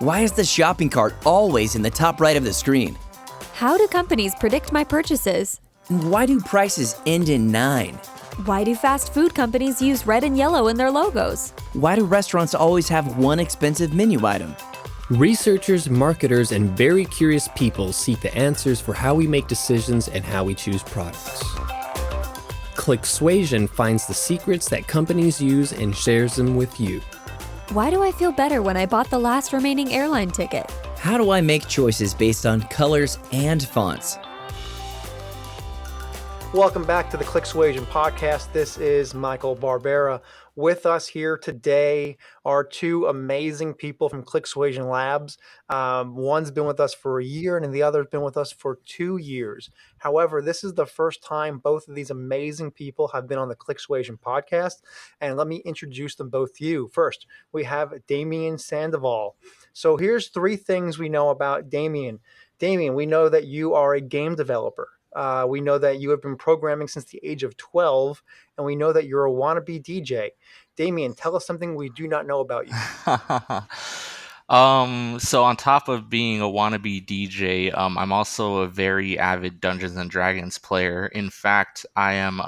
Why is the shopping cart always in the top right of the screen? How do companies predict my purchases? Why do prices end in 9? Why do fast food companies use red and yellow in their logos? Why do restaurants always have one expensive menu item? Researchers, marketers, and very curious people seek the answers for how we make decisions and how we choose products. Clicksuasion finds the secrets that companies use and shares them with you. Why do I feel better when I bought the last remaining airline ticket? How do I make choices based on colors and fonts? Welcome back to the Clicksuasion podcast. This is Michael Barbera. With us here today are two amazing people from Clicksuasion Labs. One's been with us for a year and the other's been with us for 2 years. However, this is the first time both of these amazing people have been on the Clicksuasion podcast. And let me introduce them both to you. First, we have Damien Sandoval. So here's 3 things we know about Damien. Damien, we know that you are a game developer. We know that you have been programming since the age of 12, and we know that you're a wannabe DJ. Damien, tell us something we do not know about you. So on top of being a wannabe DJ, I'm also a very avid Dungeons and Dragons player. In fact, I am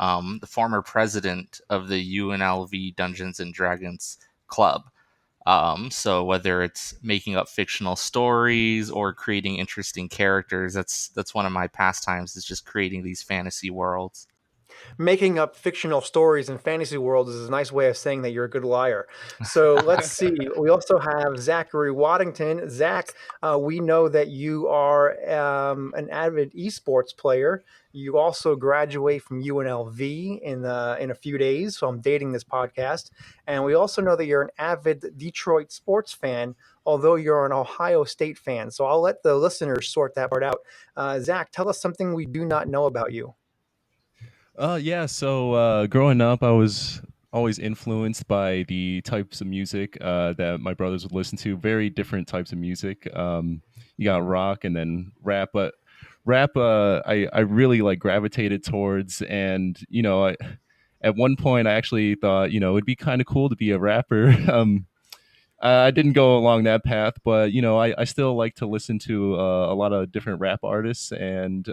the former president of the UNLV Dungeons and Dragons Club. So whether it's making up fictional stories or creating interesting characters, that's one of my pastimes, is just creating these fantasy worlds. Making up fictional stories in fantasy worlds is a nice way of saying that you're a good liar. So let's see. We also have Zachary Waddington. Zach, we know that you are an avid esports player. You also graduate from UNLV in a few days, so I'm dating this podcast. And we also know that you're an avid Detroit sports fan, although you're an Ohio State fan. So I'll let the listeners sort that part out. Zach, tell us something we do not know about you. So growing up, I was always influenced by the types of music that my brothers would listen to. Very different types of music. You got rock and then rap, but rap I really like gravitated towards. And at one point I actually thought it'd be kind of cool to be a rapper. I didn't go along that path, but I still like to listen to a lot of different rap artists and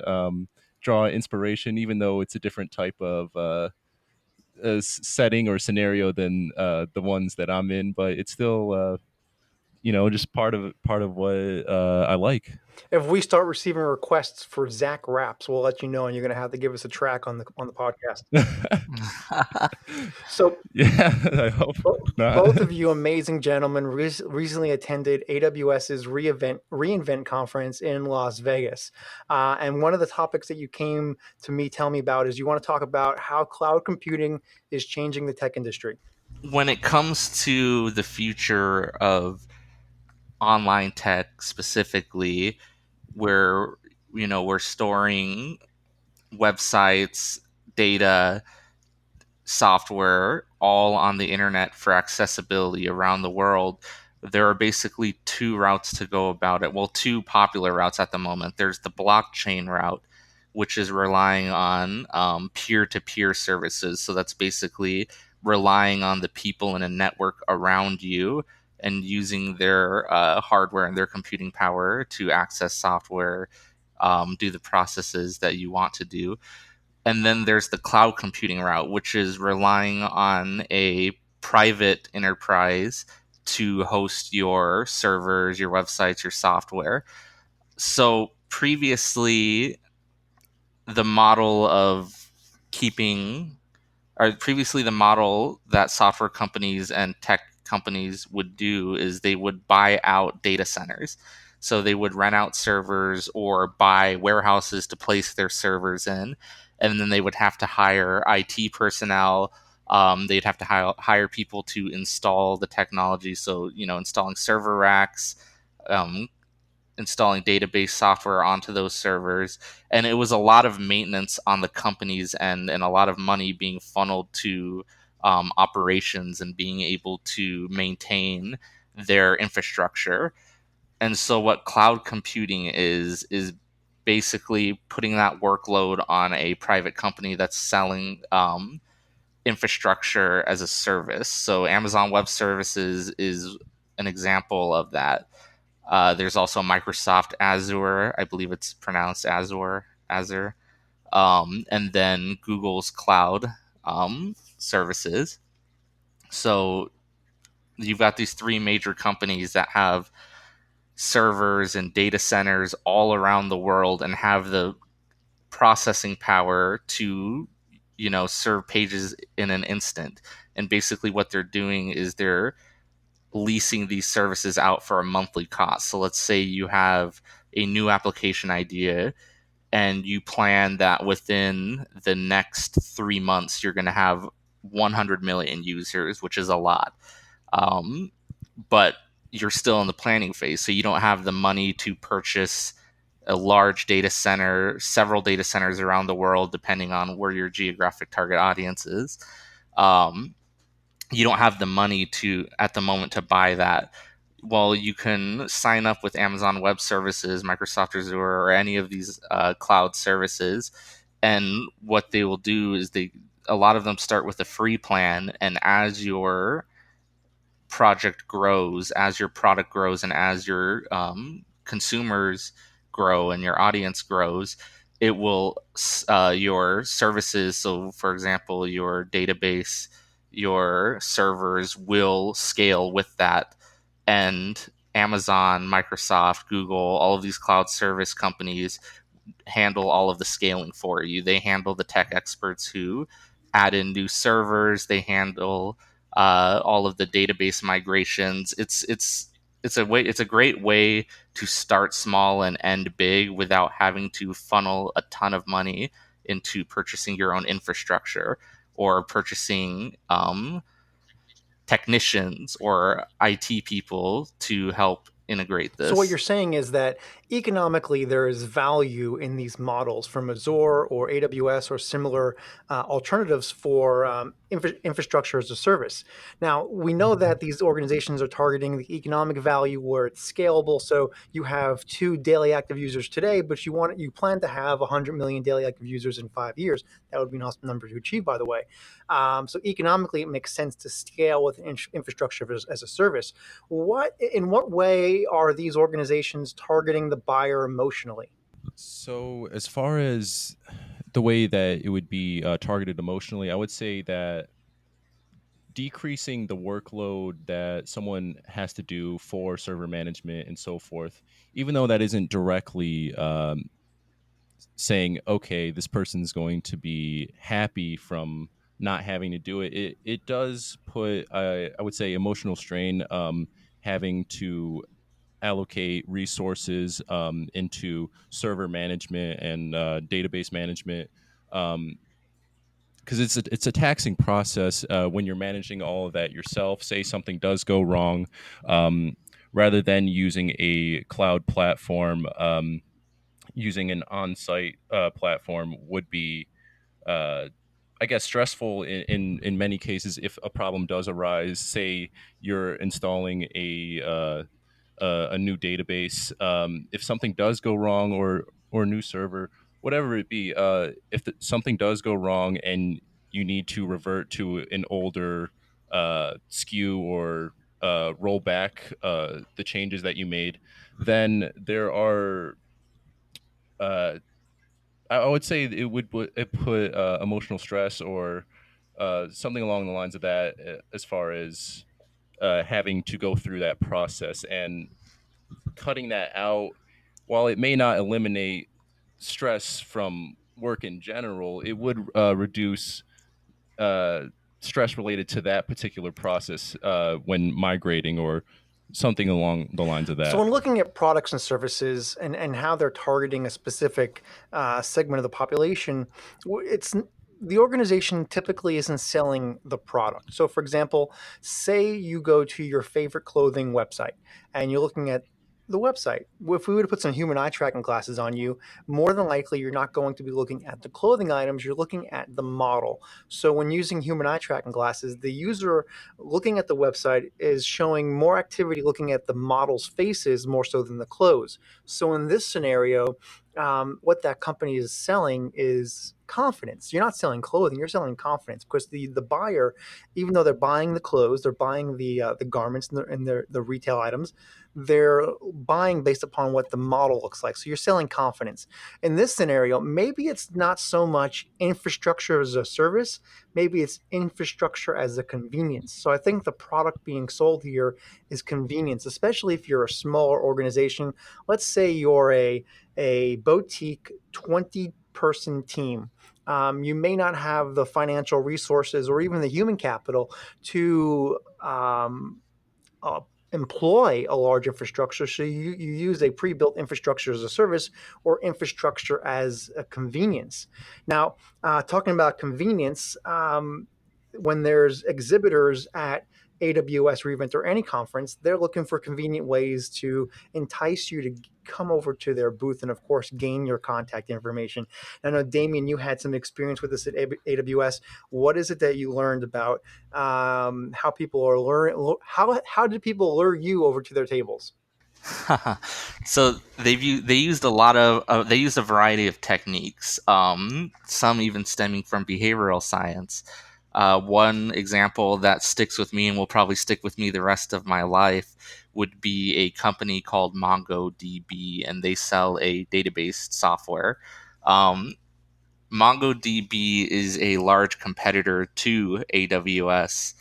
draw inspiration, even though it's a different type of setting or scenario than the ones that I'm in. But it's still, just part of what I like. If we start receiving requests for Zach raps, we'll let you know, and you're going to have to give us a track on the podcast. So, yeah, I hope not. Both of you amazing gentlemen recently attended AWS's Reinvent conference in Las Vegas. And one of the topics that you came to me, tell me about, is you want to talk about how cloud computing is changing the tech industry. When it comes to the future of online tech specifically, where we're storing websites, data, software all on the internet for accessibility around the world, there are basically 2 routes to go about it. Well, 2 popular routes at the moment. There's the blockchain route, which is relying on peer-to-peer services. So that's basically relying on the people in a network around you and using their hardware and their computing power to access software, do the processes that you want to do. And then there's the cloud computing route, which is relying on a private enterprise to host your servers, your websites, your software. So previously, the model that software companies and tech companies would do is they would buy out data centers. So they would rent out servers or buy warehouses to place their servers in, and then they would have to hire IT personnel. They'd have to hire people to install the technology. So, installing server racks, installing database software onto those servers. And it was a lot of maintenance on the company's end and a lot of money being funneled to operations and being able to maintain their infrastructure. And so what cloud computing is basically putting that workload on a private company that's selling infrastructure as a service. So Amazon Web Services is an example of that. There's also Microsoft Azure. I believe it's pronounced Azure. And then Google's cloud services. So you've got these three major companies that have servers and data centers all around the world and have the processing power to, serve pages in an instant. And basically what they're doing is they're leasing these services out for a monthly cost. So let's say you have a new application idea and you plan that within the next 3 months you're going to have 100 million users, which is a lot. But you're still in the planning phase, so you don't have the money to purchase a large data center, several data centers around the world, depending on where your geographic target audience is. You don't have the money to, at the moment, to buy that. Well, you can sign up with Amazon Web Services, Microsoft Azure, or any of these cloud services. And what they will do is a lot of them start with a free plan. And as your project grows, as your product grows, and as your consumers grow and your audience grows, it will your services. So, for example, your database, your servers will scale with that, and Amazon, Microsoft, Google, all of these cloud service companies handle all of the scaling for you. They handle the tech experts who add in new servers. They handle all of the database migrations. It's a great way to start small and end big without having to funnel a ton of money into purchasing your own infrastructure or purchasing technicians or IT people to help integrate this. So what you're saying is that economically there is value in these models from Azure or AWS or similar alternatives for infrastructure as a service. Now, we know that these organizations are targeting the economic value where it's scalable. So you have 2 daily active users today, but you plan to have 100 million daily active users in 5 years. That would be an awesome number to achieve, by the way. So economically, it makes sense to scale with infrastructure as a service. In what way are these organizations targeting the buyer emotionally? So, as far as the way that it would be targeted emotionally, I would say that decreasing the workload that someone has to do for server management and so forth, even though that isn't directly saying, okay, this person's going to be happy from not having to do it, it does put, I would say, emotional strain, having to allocate resources into server management and database management, because it's a taxing process when you're managing all of that yourself. Say something does go wrong, rather than using a cloud platform, using an on-site platform would be, uh, I guess, stressful in many cases if a problem does arise. Say you're installing a new database. If something does go wrong, or a new server, whatever it be, if something does go wrong and you need to revert to an older SKU or roll back the changes that you made, then there are. I would say it put emotional stress or something along the lines of that, as far as having to go through that process. And cutting that out, while it may not eliminate stress from work in general, it would reduce uh, stress related to that particular process when migrating or something along the lines of So that. when looking at products and services and how they're targeting a specific segment of the population, it's the organization typically isn't selling the product. So for example, say you go to your favorite clothing website and you're looking at the website. If we were to put some human eye tracking glasses on you, more than likely you're not going to be looking at the clothing items, you're looking at the model. So when using human eye tracking glasses, the user looking at the website is showing more activity looking at the model's faces more so than the clothes. So in this scenario, what that company is selling is confidence. You're not selling clothing; you're selling confidence, because the buyer, even though they're buying the clothes, they're buying the garments and the retail items, they're buying based upon what the model looks like. So you're selling confidence. In this scenario, maybe it's not so much infrastructure as a service, maybe it's infrastructure as a convenience. So I think the product being sold here is convenience, especially if you're a smaller organization. Let's say you're a boutique 20-person team. You may not have the financial resources or even the human capital to uh, employ a large infrastructure. So you use a pre-built infrastructure as a service or infrastructure as a convenience. Now, talking about convenience, when there's exhibitors at AWS Reinvent or any conference, they're looking for convenient ways to entice you to come over to their booth and, of course, gain your contact information. I know, Damien, you had some experience with this at AWS. What is it that you learned about how people are learning? How did people lure you over to their tables? So they used a lot of they used a variety of techniques. Some even stemming from behavioral science. One example that sticks with me and will probably stick with me the rest of my life would be a company called MongoDB, and they sell a database software. Um, MongoDB is a large competitor to AWS,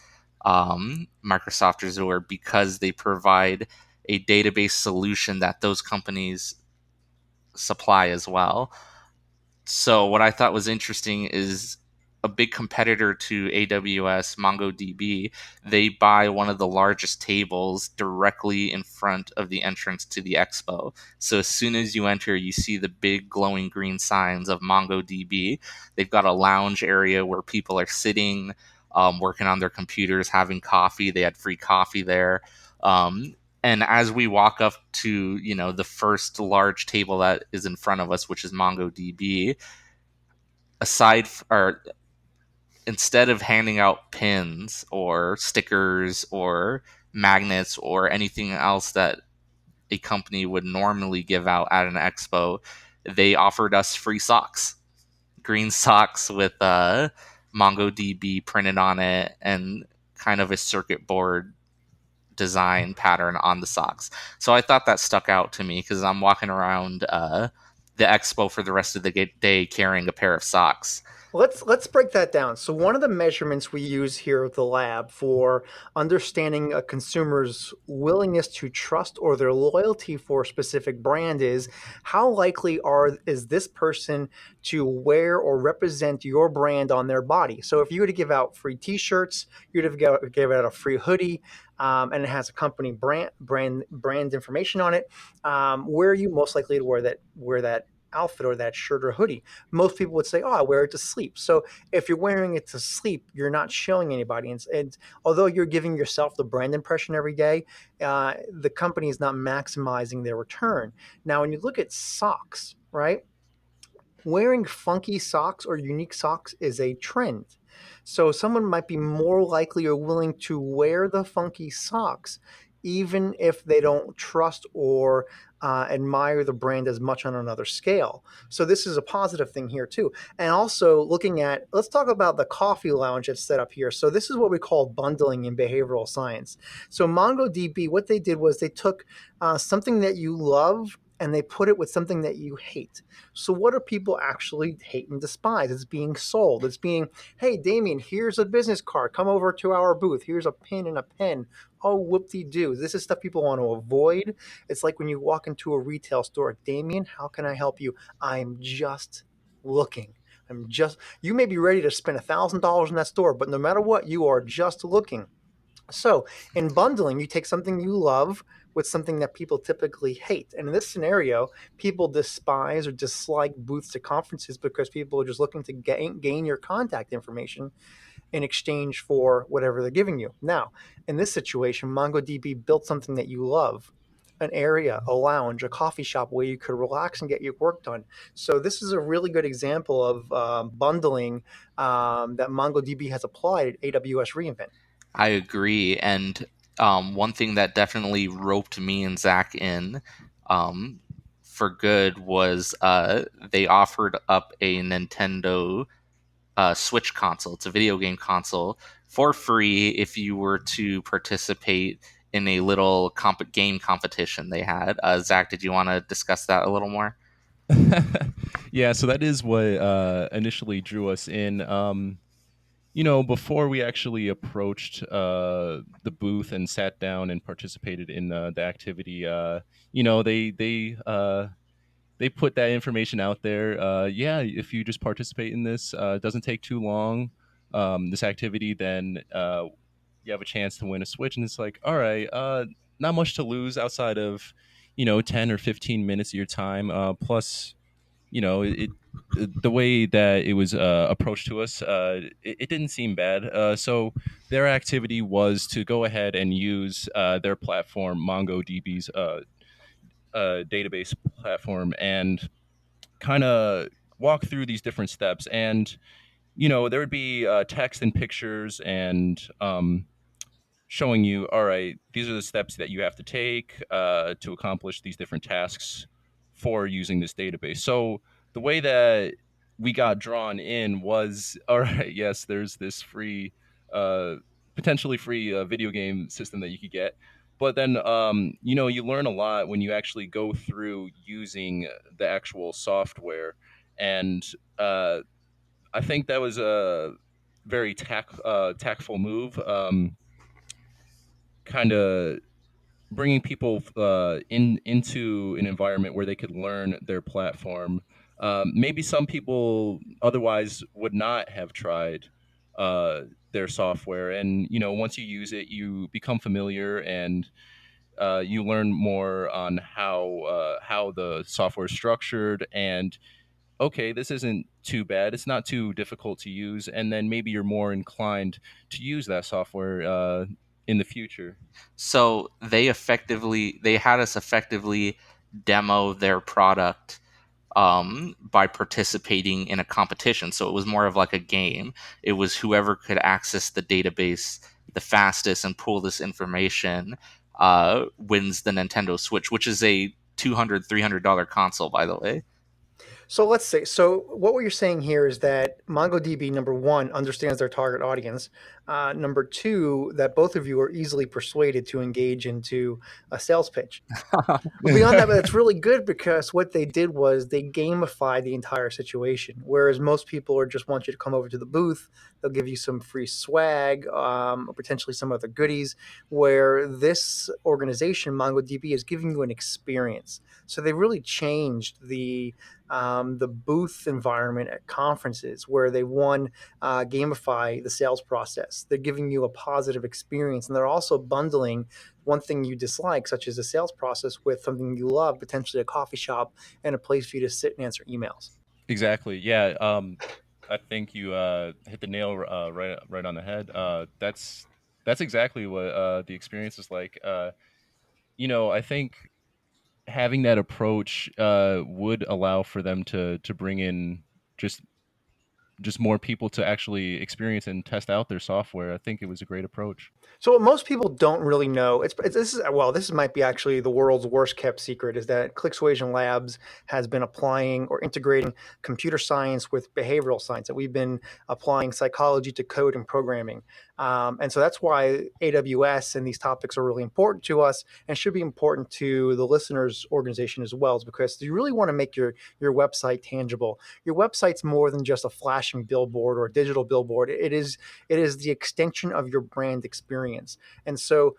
Microsoft Azure, because they provide a database solution that those companies supply as well. So what I thought was interesting is a big competitor to AWS, MongoDB, they buy one of the largest tables directly in front of the entrance to the expo. So as soon as you enter, you see the big glowing green signs of MongoDB. They've got a lounge area where people are sitting, working on their computers, having coffee. They had free coffee there. And as we walk up to, the first large table that is in front of us, which is MongoDB, or instead of handing out pins or stickers or magnets or anything else that a company would normally give out at an expo, they offered us free socks, green socks with MongoDB printed on it and kind of a circuit board design pattern on the socks. So I thought that stuck out to me because I'm walking around the expo for the rest of the day carrying a pair of socks. Let's break that down. So one of the measurements we use here at the lab for understanding a consumer's willingness to trust or their loyalty for a specific brand is how likely is this person to wear or represent your brand on their body. So if you were to give out free T-shirts, you'd have give out a free hoodie, and it has a company brand information on it. Where are you most likely to wear that outfit or that shirt or hoodie? Most people would say, "Oh, I wear it to sleep." So if you're wearing it to sleep, you're not showing anybody. And although you're giving yourself the brand impression every day, the company is not maximizing their return. Now, when you look at socks, right? Wearing funky socks or unique socks is a trend. So someone might be more likely or willing to wear the funky socks, even if they don't trust or admire the brand as much on another scale. So this is a positive thing here too. And also let's talk about the coffee lounge that's set up here. So this is what we call bundling in behavioral science. So MongoDB, what they did was they took something that you love and they put it with something that you hate. So what do people actually hate and despise? It's being sold. It's being, hey, Damien, here's a business card. Come over to our booth. Here's a pin and a pen. Oh, whoop-de-doo. This is stuff people want to avoid. It's like when you walk into a retail store. Damien, how can I help you? I'm just looking. You may be ready to spend $1,000 in that store, but no matter what, you are just looking. So in bundling, you take something you love with something that people typically hate. And in this scenario, people despise or dislike booths at conferences because people are just looking to gain your contact information in exchange for whatever they're giving you. Now, in this situation, MongoDB built something that you love, an area, a lounge, a coffee shop where you could relax and get your work done. So this is a really good example of bundling that MongoDB has applied at AWS Reinvent. I agree. And one thing that definitely roped me and Zach in for good was they offered up a Nintendo Switch console. It's a video game console for free if you were to participate in a little game competition they had. Zach, did you want to discuss that a little more? Yeah, so that is what initially drew us in. Before we actually approached the booth and sat down and participated in the activity, they put that information out there. Yeah, if you just participate in this, it doesn't take too long. This activity, then you have a chance to win a Switch, and it's like, all right, not much to lose outside of 10 or 15 minutes of your time. Plus, the way that it was approached to us, it didn't seem bad. So their activity was to go ahead and use their platform, MongoDB's database platform, and kind of walk through these different steps. And there would be text and pictures and showing you, all right, these are the steps that you have to take to accomplish these different tasks for using this database. So the way that we got drawn in was, all right, yes, there's this free, uh, potentially free video game system that you could get. But then, you learn a lot when you actually go through using the actual software. And I think that was a very tactful move. Kind of bringing people into an environment where they could learn their platform. Maybe some people otherwise would not have tried their software, and once you use it, you become familiar, and you learn more on how the software is structured. And okay, this isn't too bad. It's not too difficult to use, and then maybe you're more inclined to use that software in the future. So they had us effectively demo their product by participating in a competition. So it was more of like a game. It was whoever could access the database the fastest and pull this information wins the Nintendo Switch, which is a $200-$300 console, by the way. So let's say, so what you're saying here is that MongoDB, number one, understands their target audience. Number two, that both of you are easily persuaded to engage into a sales pitch. But beyond that, but it's really good because what they did was they gamified the entire situation. Whereas most people are just want you to come over to the booth, they'll give you some free swag, or potentially some other goodies. Where this organization, MongoDB, is giving you an experience. So they really changed the booth environment at conferences where they gamify the sales process. They're giving you a positive experience, and they're also bundling one thing you dislike, such as a sales process, with something you love, potentially a coffee shop and a place for you to sit and answer emails. Exactly. Yeah. I think you hit the nail right on the head. That's exactly what the experience is like. I think having that approach would allow for them to bring in just more people to actually experience and test out their software. I think it was a great approach. So what most people don't really know, this might be actually the world's worst kept secret, is that Clicksuasion Labs has been applying or integrating computer science with behavioral science. That we've been applying psychology to code and programming, and so that's why AWS and these topics are really important to us and should be important to the listeners' organization as well. Is because you really want to make your website tangible. Your website's more than just a flashing billboard or a digital billboard. It is the extension of your brand experience. And so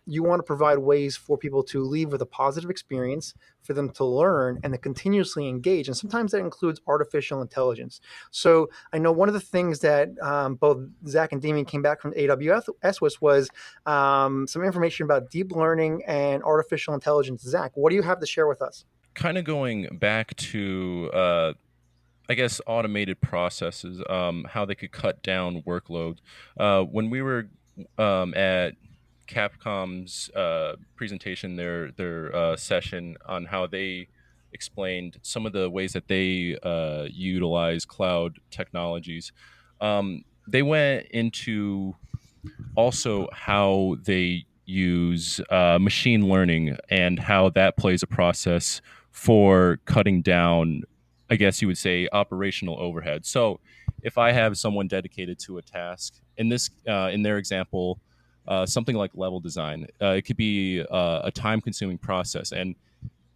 you want to provide ways for people to leave with a positive experience, for them to learn and to continuously engage. And sometimes that includes artificial intelligence. So I know one of the things that both Zach and Damien came back from AWS was some information about deep learning and artificial intelligence. Zach, what do you have to share with us? Kind of going back to I guess automated processes, how they could cut down workload. When we were at Capcom's presentation, their session on how they explained some of the ways that they utilize cloud technologies. They went into also how they use machine learning and how that plays a process for cutting down, I guess you would say, operational overhead. So if I have someone dedicated to a task, in their example, something like level design. It could be a time-consuming process, and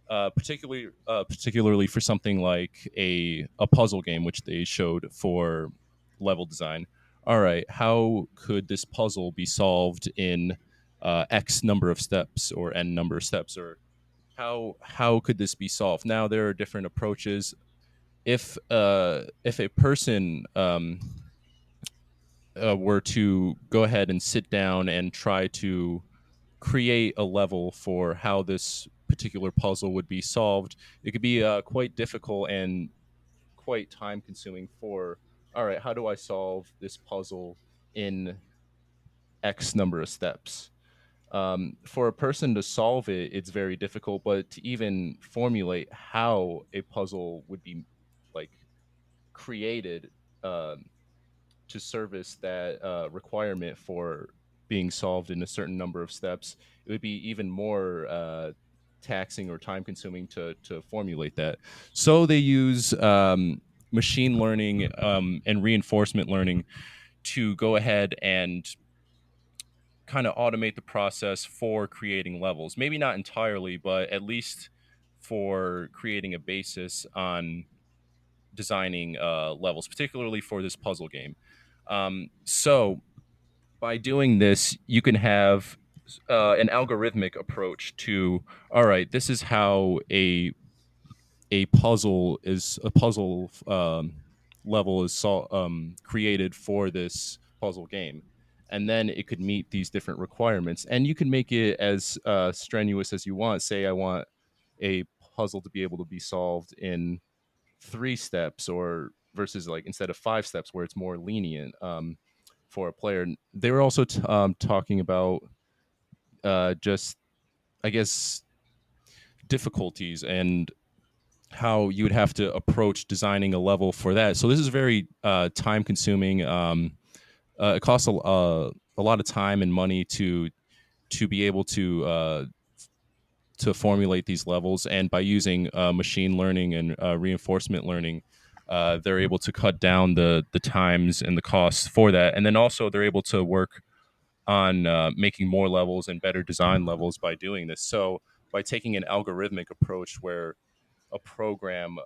particularly for something like a puzzle game, which they showed for level design. All right, how could this puzzle be solved in X number of steps or N number of steps, or how could this be solved? Now there are different approaches. If a person were to go ahead and sit down and try to create a level for how this particular puzzle would be solved, it could be quite difficult and quite time consuming for, all right, how do I solve this puzzle in X number of steps? For a person to solve it, it's very difficult, but to even formulate how a puzzle would be like created to service that requirement for being solved in a certain number of steps, it would be even more taxing or time consuming to formulate that. So they use machine learning and reinforcement learning to go ahead and kind of automate the process for creating levels. Maybe not entirely, but at least for creating a basis on designing levels, particularly for this puzzle game. So by doing this, you can have an algorithmic approach to, all right, this is how a puzzle level is created for this puzzle game, and then it could meet these different requirements, and you can make it as strenuous as you want. Say I want a puzzle to be able to be solved in 3 steps, or versus like instead of 5 steps where it's more lenient for a player. They were also talking about just, I guess, difficulties and how you would have to approach designing a level for that. So this is very time consuming. It costs a lot of time and money to be able to formulate these levels, and by using machine learning and reinforcement learning, they're able to cut down the times and the costs for that. And then also they're able to work on making more levels and better design levels by doing this. So by taking an algorithmic approach where a program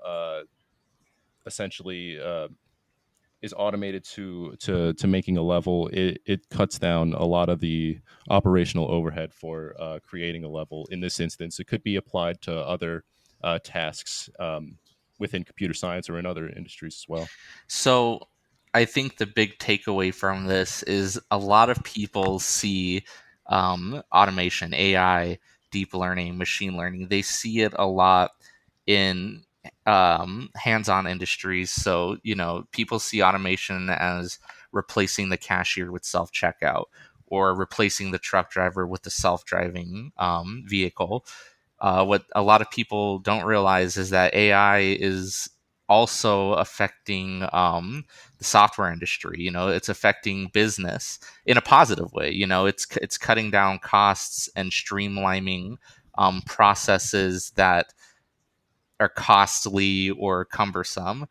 essentially is automated to making a level, it cuts down a lot of the operational overhead for creating a level. In this instance, it could be applied to other tasks within computer science or in other industries as well. So I think the big takeaway from this is a lot of people see automation, AI, deep learning, machine learning. They see it a lot in hands-on industries. So, people see automation as replacing the cashier with self-checkout, or replacing the truck driver with the self-driving vehicle. What a lot of people don't realize is that AI is also affecting the software industry. It's affecting business in a positive way. It's cutting down costs and streamlining processes that are costly or cumbersome.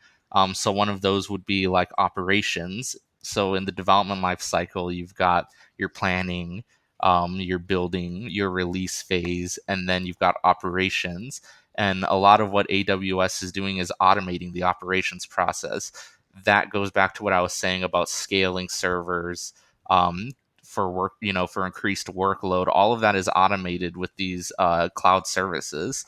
So one of those would be like operations. So in the development life cycle, you've got your planning, your building, your release phase, and then you've got operations. And a lot of what AWS is doing is automating the operations process. That goes back to what I was saying about scaling servers for work, for increased workload. All of that is automated with these cloud services.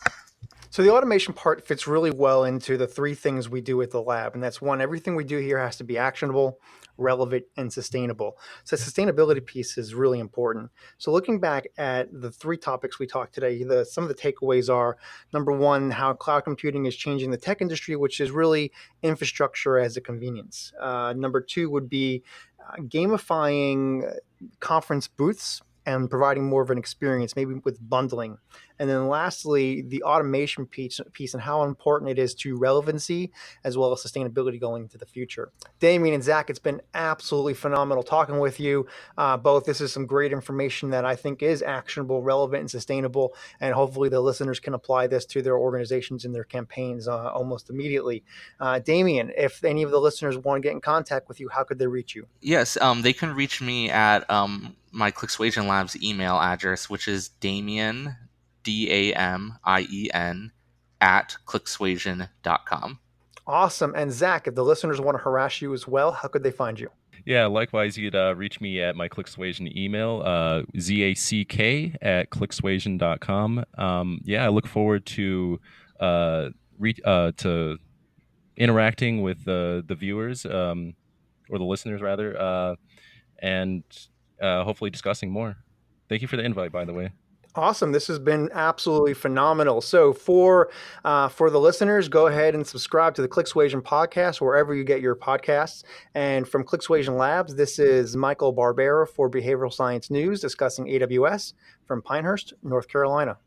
So the automation part fits really well into the 3 things we do at the lab. And that's one, everything we do here has to be actionable, relevant, and sustainable. So the sustainability piece is really important. So looking back at the 3 topics we talked today, some of the takeaways are, number 1, how cloud computing is changing the tech industry, which is really infrastructure as a convenience. Number 2 would be gamifying conference booths and providing more of an experience, maybe with bundling. And then lastly, the automation piece and how important it is to relevancy as well as sustainability going into the future. Damien and Zach, it's been absolutely phenomenal talking with you both. This is some great information that I think is actionable, relevant, and sustainable. And hopefully the listeners can apply this to their organizations and their campaigns almost immediately. Damien, if any of the listeners want to get in contact with you, how could they reach you? Yes, they can reach me at my Clicksuasion Labs email address, which is Damien, Damien, at clicksuasion.com. Awesome. And Zach, if the listeners want to harass you as well, how could they find you? Yeah, likewise, you could reach me at my Clicksuasion email, zack@clicksuasion.com. I look forward to to interacting with the viewers, or the listeners rather, and hopefully discussing more. Thank you for the invite, by the way. Awesome. This has been absolutely phenomenal. So for the listeners, go ahead and subscribe to the Clicksuasion podcast wherever you get your podcasts. And from Clicksuasion Labs, this is Michael Barbera for Behavioral Science News discussing AWS from Pinehurst, North Carolina.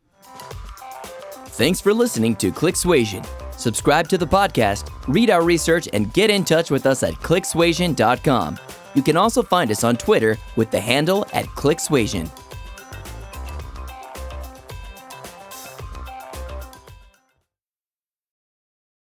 Thanks for listening to Clicksuasion. Subscribe to the podcast, read our research, and get in touch with us at clicksuasion.com. You can also find us on Twitter with the handle @Clicksuasion.